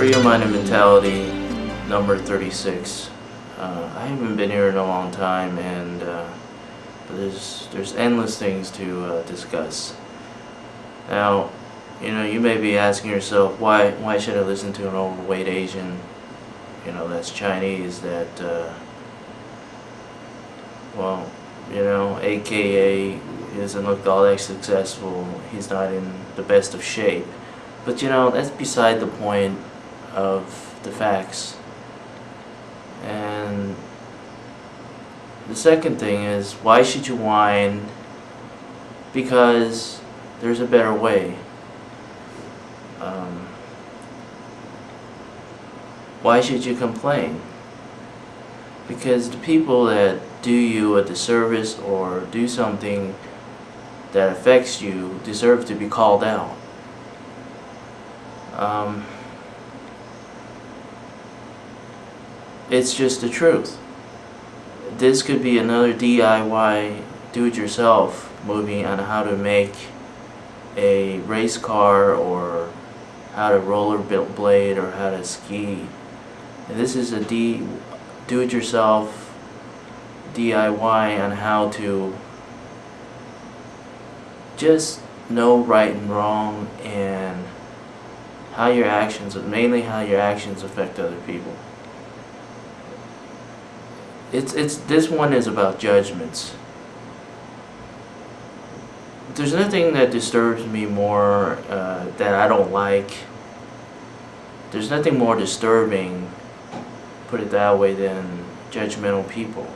Free Your Mind and Mentality, number 36. I haven't been here in a long time, and there's endless things to discuss. Now, you may be asking yourself, why should I listen to an overweight Asian, that's Chinese, that, AKA, he doesn't look all that successful, he's not in the best of shape. But that's beside the point of the facts. And the second thing is, why should you whine? Because there's a better way. Why should you complain? Because the people that do you a disservice or do something that affects you deserve to be called out. It's just the truth. This could be another DIY, do-it-yourself movie on how to make a race car, or how to rollerblade, or how to ski. And this is a do-it-yourself DIY on how to just know right and wrong, and mainly how your actions affect other people. This one is about judgments. There's nothing that disturbs me more, that I don't like. There's nothing more disturbing, put it that way, than judgmental people.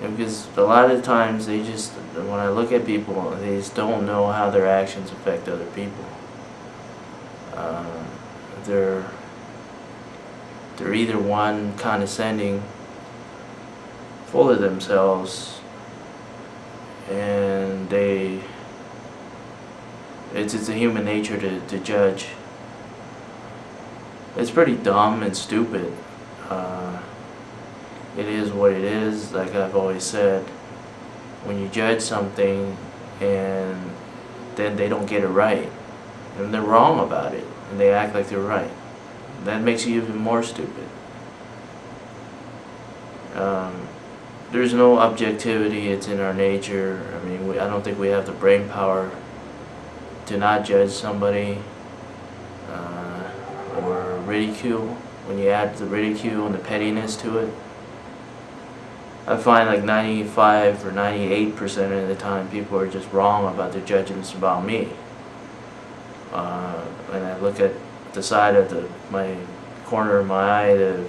Because a lot of times when I look at people, they just don't know how their actions affect other people. They're either one, condescending, full of themselves, and it's a human nature to judge. It's pretty dumb and stupid. It is what it is. Like I've always said, when you judge something and then they don't get it right, and they're wrong about it, and they act like they're right, that makes you even more stupid. There's no objectivity. It's in our nature. I mean, I don't think we have the brain power to not judge somebody, or ridicule. When you add the ridicule and the pettiness to it, I find like 95 or 98% of the time people are just wrong about their judgments about me. And I look at the side of my corner of my eye to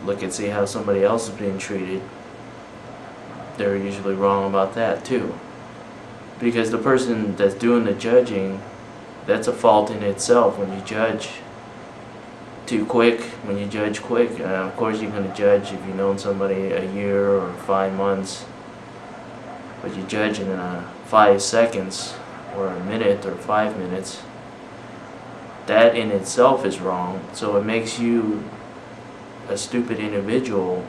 look and see how somebody else is being treated. They're usually wrong about that too. Because the person that's doing the judging, that's a fault in itself. When you judge too quick, when you judge quick, of course you're going to judge if you've known somebody a year or 5 months, but you judge in 5 seconds or a minute or 5 minutes, that in itself is wrong. So it makes you a stupid individual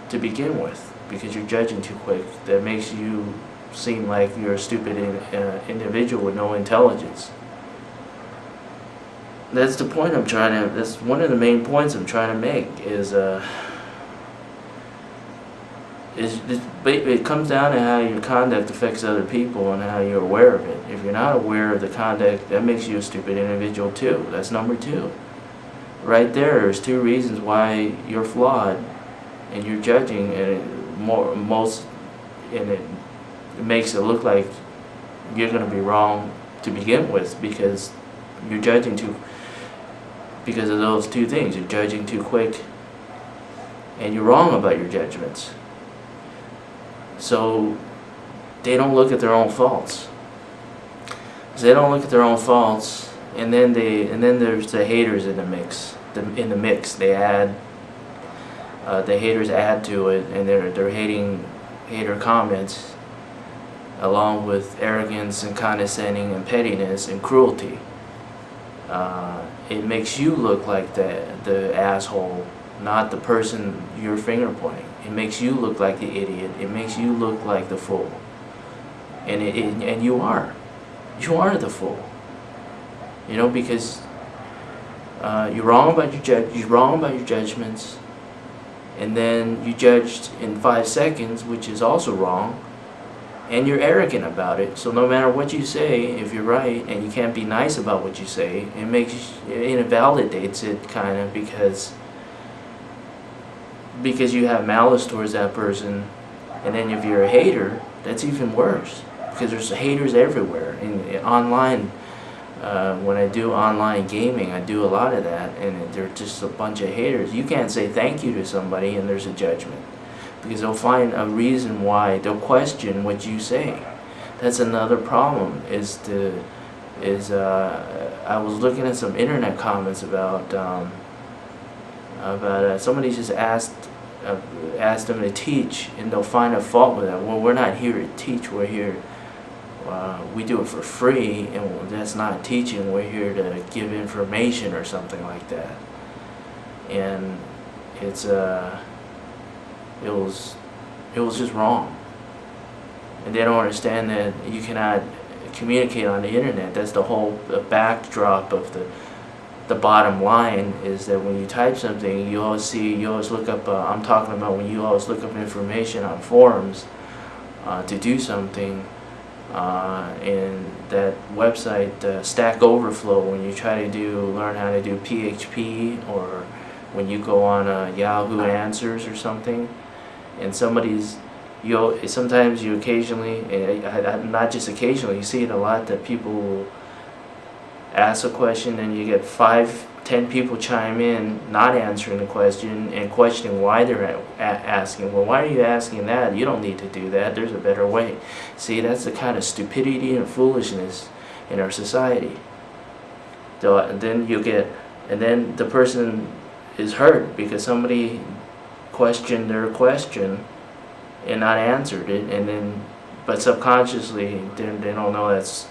to begin with, because you're judging too quick. That makes you seem like you're a stupid individual with no intelligence. That's the point that's one of the main points I'm trying to make, it comes down to how your conduct affects other people and how you're aware of it. If you're not aware of the conduct, that makes you a stupid individual too. That's number 2. Right there's 2 reasons why you're flawed and you're judging, and it makes it look like you're going to be wrong to begin with, because you're judging because of those 2 things. You're judging too quick, and you're wrong about your judgments. So they don't look at their own faults. They don't look at their own faults, and then there's the haters in the mix. They add. The haters add to it, and they're hater comments, along with arrogance and condescending and pettiness and cruelty. It makes you look like the asshole, not the person you're finger pointing. It makes you look like the idiot. It makes you look like the fool. And you are the fool. Because You're wrong about your judgments, and then you judged in 5 seconds, which is also wrong, and you're arrogant about it. So no matter what you say, if you're right, and you can't be nice about what you say, it invalidates it kind of because you have malice towards that person. And then if you're a hater, that's even worse, because there's haters everywhere. Online, when I do online gaming, I do a lot of that, and they're just a bunch of haters. You can't say thank you to somebody and there's a judgment, because they'll find a reason why. They'll question what you say. That's another problem. I was looking at some internet comments about somebody just asked them to teach, and they'll find a fault with that. Well, we're not here to teach. We're here. We do it for free, and that's not teaching. We're here to give information or something like that. And it was just wrong. And they don't understand that you cannot communicate on the internet. That's the whole backdrop of the bottom line, is that when you type something, you always look up, I'm talking about when you always look up information on forums to do something, and that website, Stack Overflow, when you try to learn how to do PHP, or when you go on Yahoo Answers or something, and sometimes you occasionally, not just occasionally, you see it a lot, that people will ask a question and you get 5-10 people chime in not answering the question and questioning why they're asking. Well, why are you asking that? You don't need to do that. There's a better way. See, that's the kind of stupidity and foolishness in our society. And then the person is hurt because somebody questioned their question and not answered it, but subconsciously they don't know that's.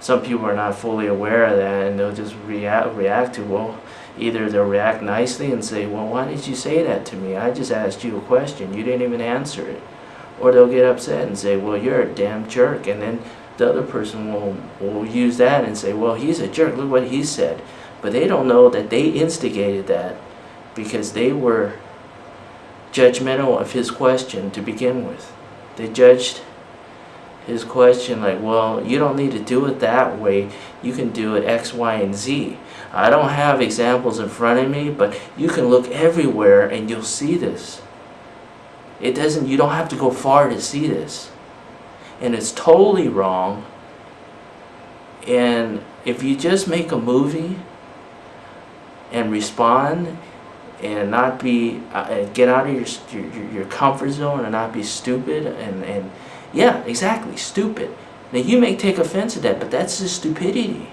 Some people are not fully aware of that, and they'll just react to, well, either they'll react nicely and say, well, why did you say that to me? I just asked you a question. You didn't even answer it. Or they'll get upset and say, well, you're a damn jerk. And then the other person will use that and say, well, he's a jerk. Look what he said. But they don't know that they instigated that because they were judgmental of his question to begin with. They judged his question like, well, you don't need to do it that way. You can do it X, Y, and Z. I don't have examples in front of me, but you can look everywhere and you'll see this. You don't have to go far to see this. And it's totally wrong. And if you just make a movie and respond and not be, get out of your comfort zone and not be stupid and yeah, exactly, stupid. Now you may take offense to that, but that's just stupidity.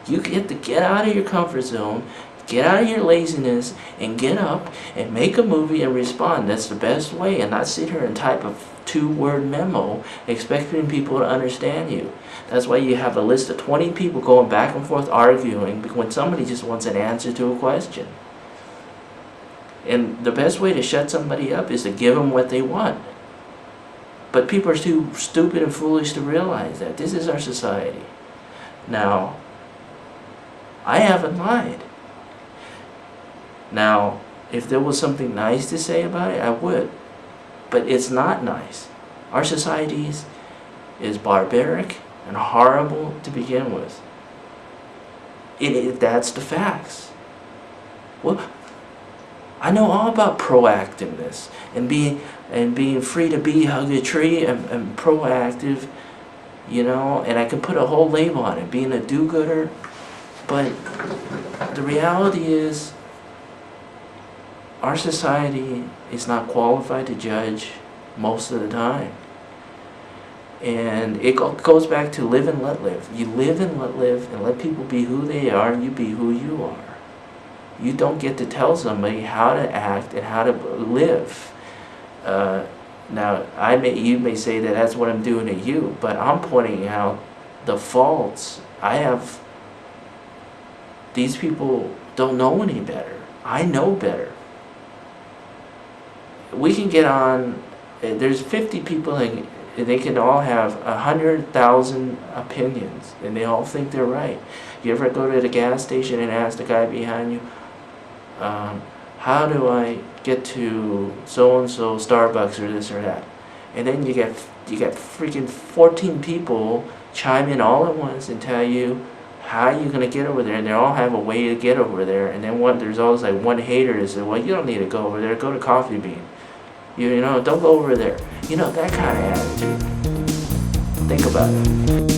You get to get out of your comfort zone, get out of your laziness, and get up and make a movie and respond. That's the best way, and not sit here and type a 2-word memo expecting people to understand you. That's why you have a list of 20 people going back and forth arguing when somebody just wants an answer to a question. And the best way to shut somebody up is to give them what they want. But people are too stupid and foolish to realize that. This is our society. Now, I haven't lied. Now, if there was something nice to say about it, I would. But it's not nice. Our society is barbaric and horrible to begin with. That's the facts. Well, I know all about proactiveness and being free to be, hug a tree, and proactive, and I can put a whole label on it, being a do-gooder. But the reality is, our society is not qualified to judge most of the time. And it goes back to live and let live. You live and let people be who they are, and you be who you are. You don't get to tell somebody how to act and how to live. Now, you may say that that's what I'm doing to you, but I'm pointing out the faults. These people don't know any better. I know better. We can get on, there's 50 people they can all have 100,000 opinions, and they all think they're right. You ever go to the gas station and ask the guy behind you, how do I get to so-and-so Starbucks or this or that? And then you get freaking 14 people chime in all at once and tell you how you're going to get over there, and they all have a way to get over there. And then there's always like one hater that says, well, you don't need to go over there, go to Coffee Bean. You know, don't go over there. You know, that kind of attitude. Think about it.